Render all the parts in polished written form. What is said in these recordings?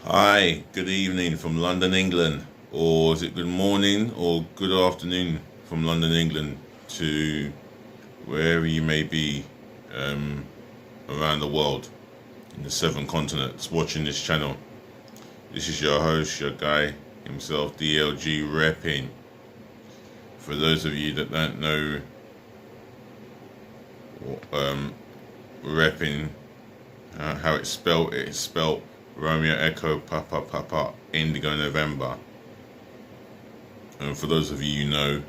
Hi, good evening from London, England. Or is it good morning or good afternoon from London, England to wherever you may be um, around the world in the seven continents watching this channel. This is your host, your guy himself, DLG Reppin. For those of you that don't know um, Reppin, how it's spelled Romeo Echo Papa Papa Indigo November. And for those of you who know,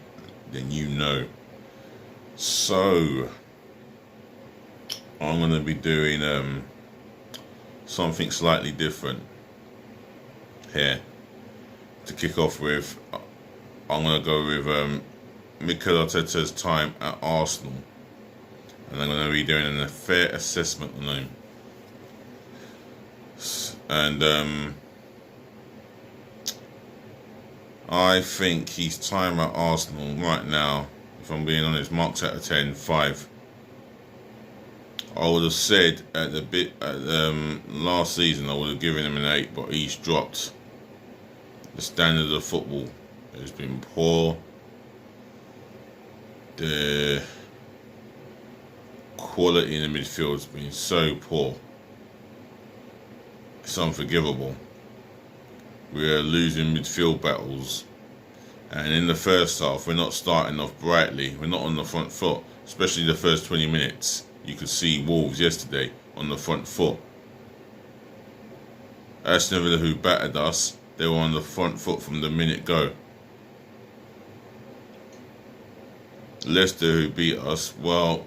then you know. So I'm gonna be doing something slightly different here. To kick off with, I'm gonna go with Mikel Arteta's time at Arsenal, and I'm gonna be doing an fair assessment on him. And I think his time at Arsenal right now, if I'm being honest, marks out of 10, 5. I would have said at the last season I would have given him an 8, but he's dropped. The standard of football has been poor. The quality in the midfield has been so poor. It's unforgivable. We're losing midfield battles, and in the first half we're not starting off brightly. We're not on the front foot, especially the first 20 minutes. You could see Wolves yesterday on the front foot. Aston Villa, who battered us, they were on the front foot from the minute go. Leicester, who beat us, well,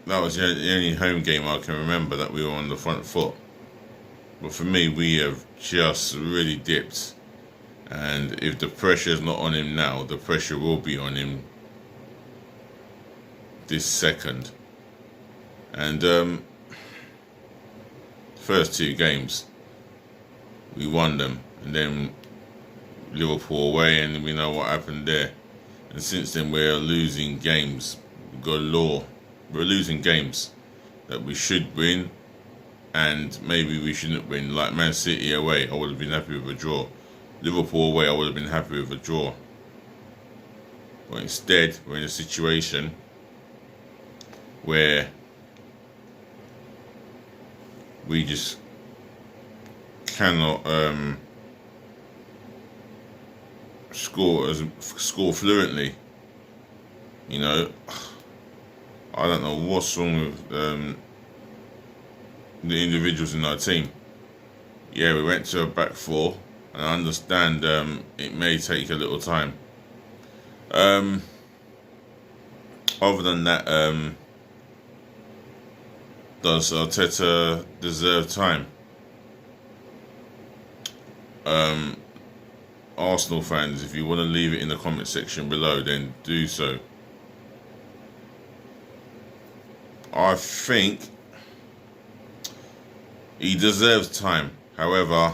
that was the only home game I can remember that we were on the front foot. But for me, we have just really dipped. And if the pressure is not on him now, the pressure will be on him this second. And first two games, we won them. And then Liverpool away, and we know what happened there. And since then, we're losing games galore. We're losing games that we should win, and maybe we shouldn't win. Like Man City away, I would have been happy with a draw. Liverpool away, I would have been happy with a draw. But instead, we're in a situation where we just cannot score fluently. You know, I don't know what's wrong with the individuals in our team. Yeah, we went to a back four, and I understand it may take a little time. Other than that, does Arteta deserve time? Arsenal fans, if you want to leave it in the comment section below, then do so. I think he deserves time. However,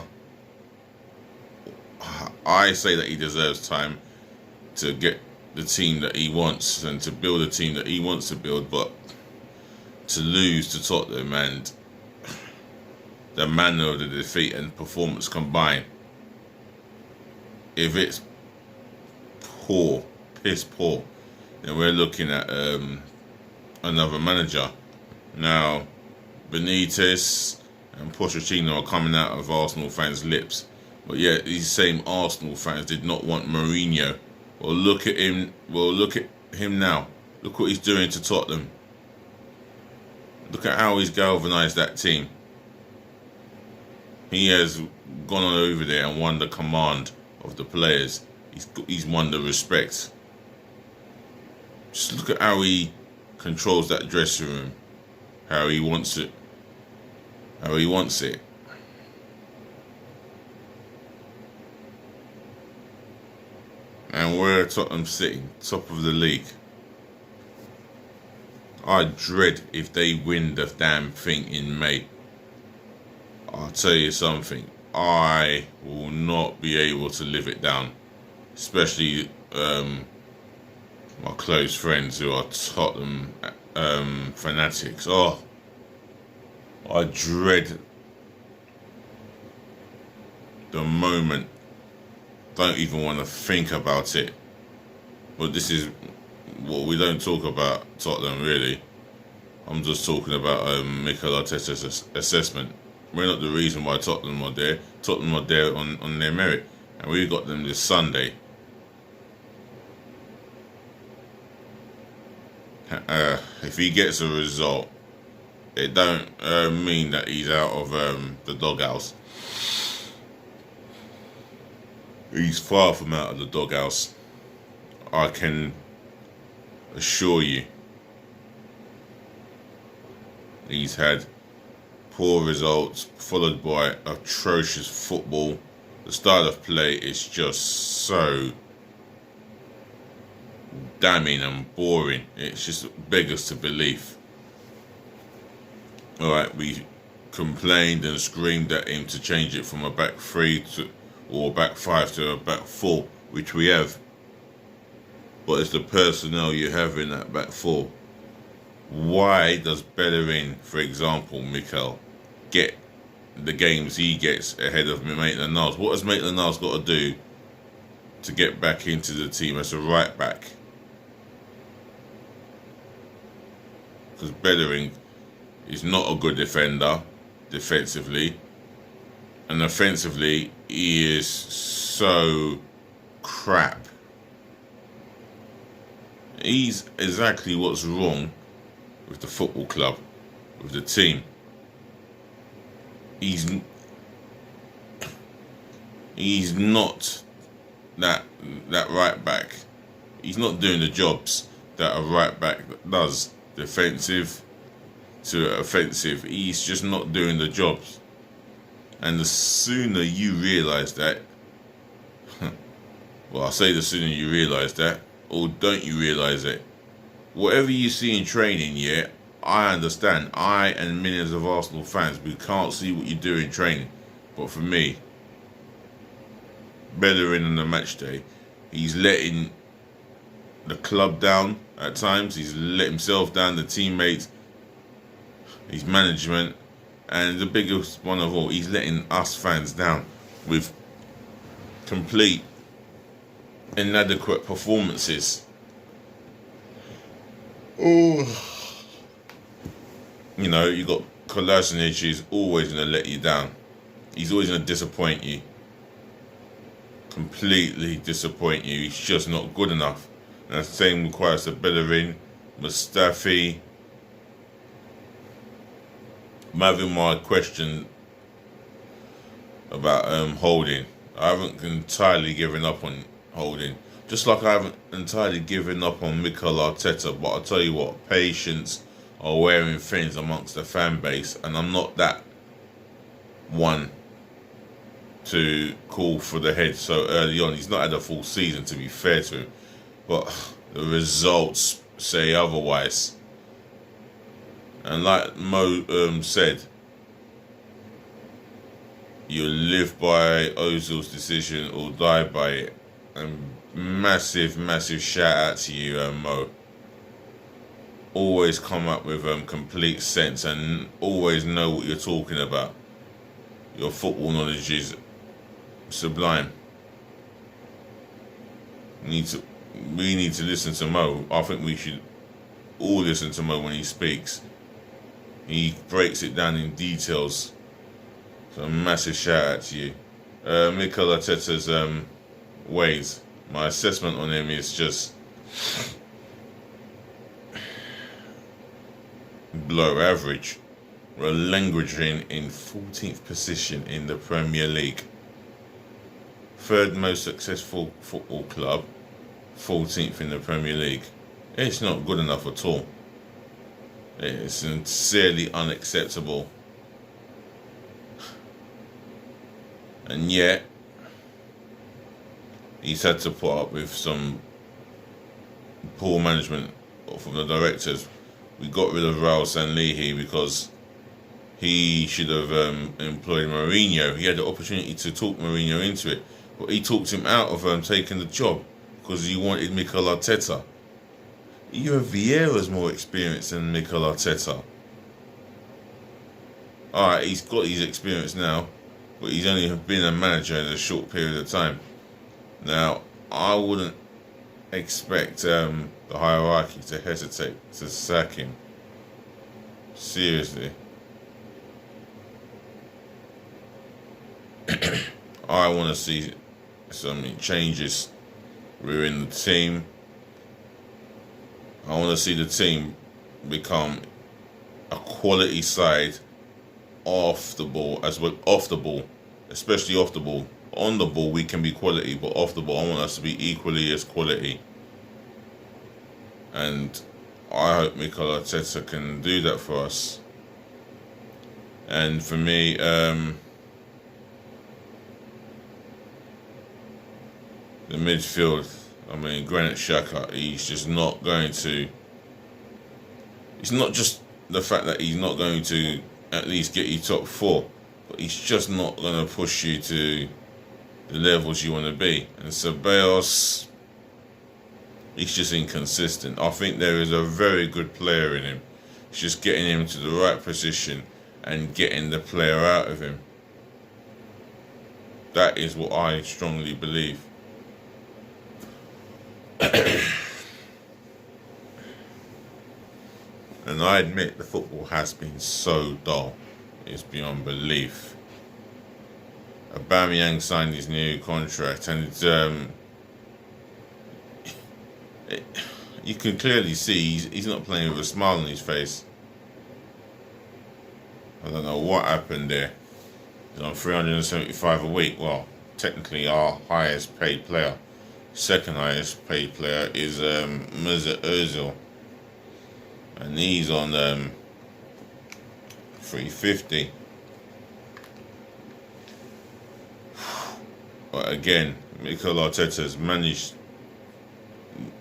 I say that he deserves time to get the team that he wants and to build a team that he wants to build, but to lose to Tottenham and the manner of the defeat and performance combined, if it's poor, piss poor, then we're looking at another manager. Now, Benitez and Pochettino are coming out of Arsenal fans' lips, but yet these same Arsenal fans did not want Mourinho. Well, look at him. Well, look at him now. Look what he's doing to Tottenham. Look at how he's galvanised that team. He has gone on over there and won the command of the players. He's won the respect. Just look at how he controls that dressing room. How he wants it. How he wants it. And where Tottenham sitting, top of the league. I dread if they win the damn thing in May. I'll tell you something, I will not be able to live it down. Especially my close friends who are Tottenham fanatics. Oh, I dread the moment. Don't even want to think about it. But this is what we don't talk about Tottenham really. I'm just talking about Mikel Arteta's assessment. We're not the reason why Tottenham are there. Tottenham are there on their merit. And we got them this Sunday. If he gets a result, it don't mean that he's out of the doghouse. He's far from out of the doghouse. I can assure you. He's had poor results followed by atrocious football. The style of play is just so damning and boring. It's just beggars to belief. Alright, we complained and screamed at him to change it from a back three or back five to a back four, which we have. But it's the personnel you have in that back four. Why does Bellerin, for example, Mikel, get the games he gets ahead of Maitland-Niles? What has Maitland-Niles got to do to get back into the team as a right back? Because Bellerin is not a good defender defensively, and offensively he is so crap. He's exactly what's wrong with the football club, with the team. He's not that right back. He's not doing the jobs that a right back does. Defensive to offensive. He's just not doing the jobs. And the sooner you realise that, well, I say the sooner you realise that, or don't you realise it? Whatever you see in training, yeah, I understand. I and millions of Arsenal fans, we can't see what you do in training. But for me, Bellerin on the match day, he's letting the club down at times. He's let himself down, the teammates, his management, and the biggest one of all, he's letting us fans down with complete inadequate performances. Oh, you know, you got Kolasinac, who's always going to let you down. He's always going to disappoint you. Completely disappoint you. He's just not good enough. And the same requires the Bellerin, Mustafi. I'm having my question about Holding. I haven't entirely given up on Holding. Just like I haven't entirely given up on Mikel Arteta. But I'll tell you what, patience are wearing thin amongst the fan base. And I'm not that one to call for the head so early on. He's not had a full season, to be fair to him. But the results say otherwise. And like Mo said, you live by Ozil's decision or die by it. And massive, massive shout out to you, Mo. Always come up with complete sense and always know what you're talking about. Your football knowledge is sublime. We need to listen to Mo. I think we should all listen to Mo when he speaks. He breaks it down in details. So a massive shout out to you. Mikel Arteta's ways. My assessment on him is just below average. We're languishing in 14th position in the Premier League. Third most successful football club, 14th in the Premier League. It's not good enough at all. It's sincerely unacceptable. And yet, he's had to put up with some poor management from the directors. We got rid of Raul Sanlihi because he should have employed Mourinho. He had the opportunity to talk Mourinho into it, but he talked him out of taking the job because he wanted Mikel Arteta. Even Vieira's more experienced than Mikel Arteta. Alright, he's got his experience now. but he's only been a manager in a short period of time. Now, I wouldn't expect the hierarchy to hesitate to sack him. Seriously. I want to see some changes within the team. I want to see the team become a quality side off the ball as well. Off the ball, especially off the ball. On the ball, we can be quality, but off the ball, I want us to be equally as quality. And I hope Mikel Arteta can do that for us. And for me, the midfield, Granit Xhaka, he's just not going to... It's not just the fact that he's not going to at least get you top 4, but he's just not going to push you to the levels you want to be. And Ceballos, he's just inconsistent. I think there is a very good player in him. It's just getting him to the right position and getting the player out of him. That is what I strongly believe. And I admit the football has been so dull. It's beyond belief. Aubameyang signed his new contract, and you can clearly see he's not playing with a smile on his face. I don't know what happened there. He's on 375 a week. Well, technically our highest paid player. Second highest paid player is Mesut Ozil, and he's on 350. But again, Mikel Arteta has managed,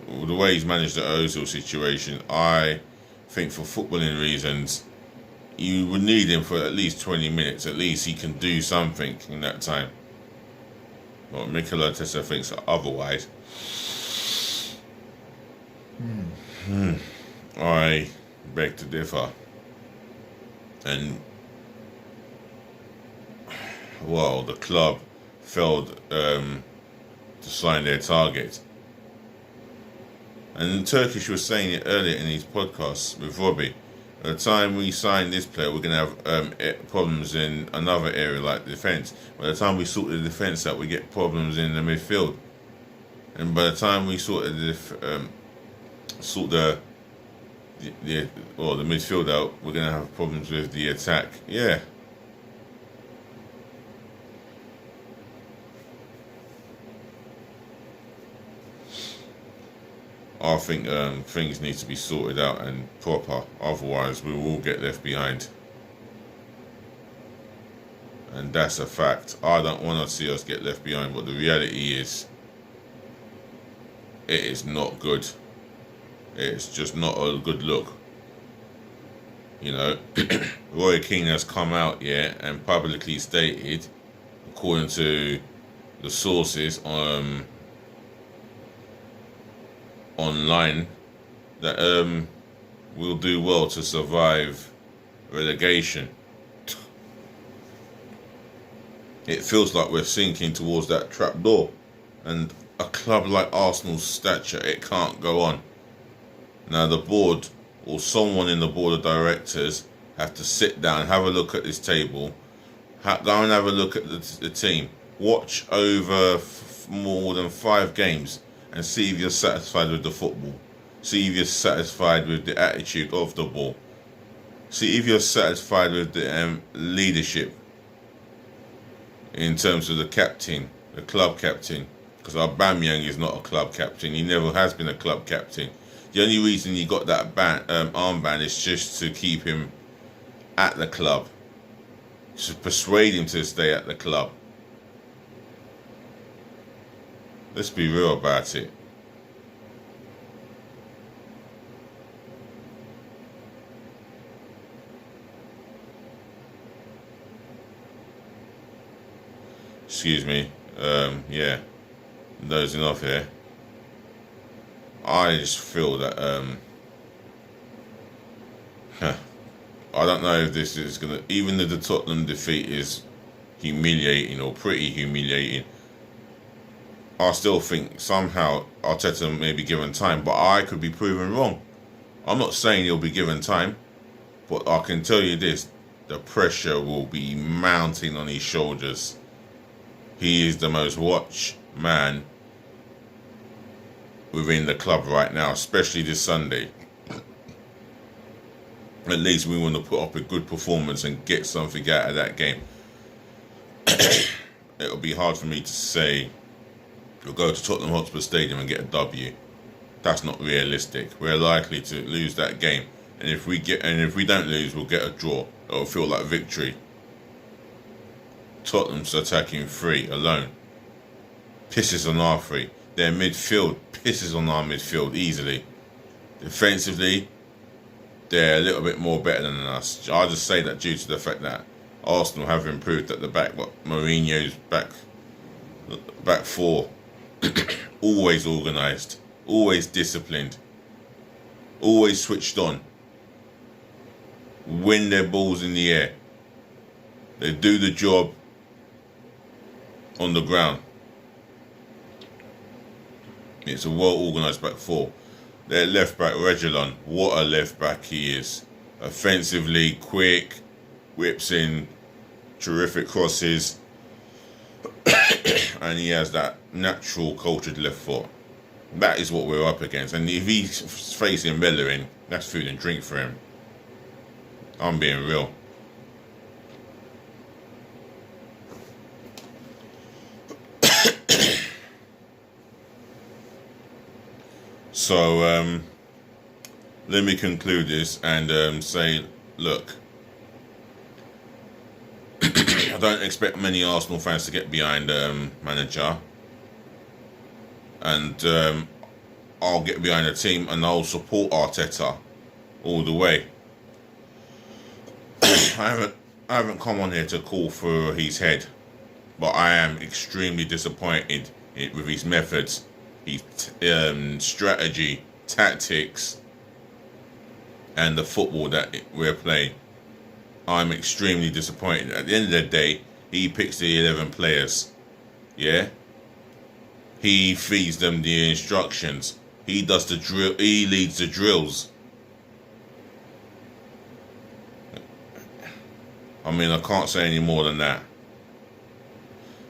the way he's managed the Ozil situation, I think for footballing reasons, you would need him for at least 20 minutes. At least he can do something in that time. But Mikel Arteta thinks otherwise. I beg to differ. And, well, the club failed to sign their target. And Turkish was saying it earlier in his podcast with Robbie. By the time we sign this player, we're going to have problems in another area like defence. By the time we sort the defence out, we get problems in the midfield. And by the time we sort the midfield out, we're going to have problems with the attack. Yeah. I think things need to be sorted out and proper, otherwise we will get left behind. And that's a fact. I don't want to see us get left behind, but the reality is, it is not good. It's just not a good look. You know, Roy Keane has come out and publicly stated, according to the sources online, that we'll do well to survive relegation. It feels like we're sinking towards that trap door, and a club like Arsenal's stature, it can't go on. Now the board, or someone in the board of directors, have to sit down, have a look at this table, go and have a look at the team, watch over more than 5 games, and see if you're satisfied with the football. See if you're satisfied with the attitude of the ball. See if you're satisfied with the leadership in terms of the captain, the club captain. Because Aubameyang is not a club captain. He never has been a club captain. The only reason he got that armband is just to keep him at the club, to persuade him to stay at the club. Let's be real about it. Excuse me. Yeah. Dozing off here. I just feel that I don't know if this is gonna, even if the Tottenham defeat is humiliating or pretty humiliating. I still think somehow Arteta may be given time, but I could be proven wrong. I'm not saying he'll be given time, but I can tell you this, the pressure will be mounting on his shoulders. He is the most watched man within the club right now, especially this Sunday. At least we want to put up a good performance and get something out of that game. It'll be hard for me to say we'll go to Tottenham Hotspur Stadium and get a W. That's not realistic. We're likely to lose that game, and if we don't lose, we'll get a draw. It'll feel like victory. Tottenham's attacking three alone pisses on our three. Their midfield pisses on our midfield easily. Defensively, they're a little bit more better than us. I'll just say that due to the fact that Arsenal have improved at the back, but Mourinho's back four, always organised, always disciplined, always switched on, win their balls in the air. They do the job on the ground. It's a well-organised back four. Their left back, Reguilon, what a left back he is. Offensively, quick, whips in terrific crosses, and he has that natural cultured left foot. That is what we're up against. And if he's facing Bellerin, that's food and drink for him. I'm being real. So let me conclude this and say, look, I don't expect many Arsenal fans to get behind manager, and I'll get behind the team and I'll support Arteta all the way. I haven't come on here to call for his head, but I am extremely disappointed with his methods, his strategy, tactics, and the football that we're playing. I'm extremely disappointed. At the end of the day, he picks the 11 players. Yeah? He feeds them the instructions. He does the drill. He leads the drills. I mean, I can't say any more than that.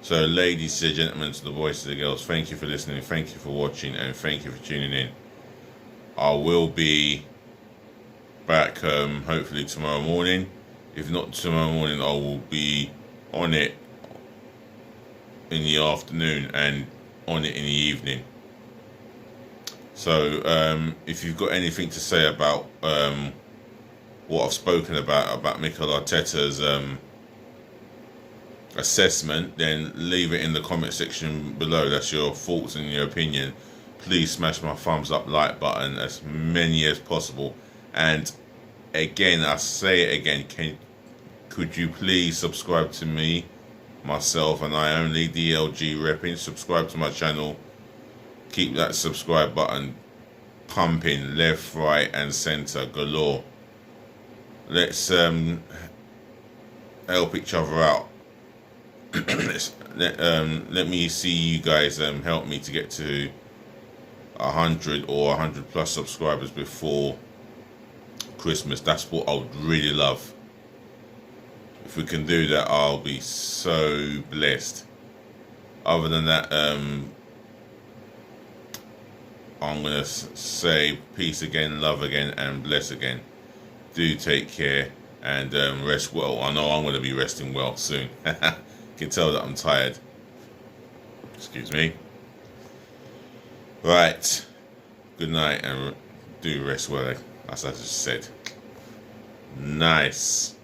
So, ladies and gentlemen, to the voice of the girls, thank you for listening, thank you for watching, and thank you for tuning in. I will be back hopefully tomorrow morning. If not tomorrow morning, I will be on it in the afternoon and on it in the evening. So, if you've got anything to say about what I've spoken about Mikel Arteta's assessment, then leave it in the comment section below. That's your thoughts and your opinion. Please smash my thumbs up, like button, as many as possible. And again, I say it again, could you please subscribe to me, myself and I only, DLG Reppin. Subscribe to my channel. Keep that subscribe button pumping left, right and centre galore. Let's help each other out. Let me see you guys help me to get to 100 or 100 plus subscribers before Christmas. That's what I would really love. If we can do that, I'll be so blessed. Other than that, I'm gonna say peace again, love again, and bless again. Do take care and rest well. I know I'm going to be resting well soon. Can tell that I'm tired. Excuse me. Right. Good night and do rest well, as I just said. Nice.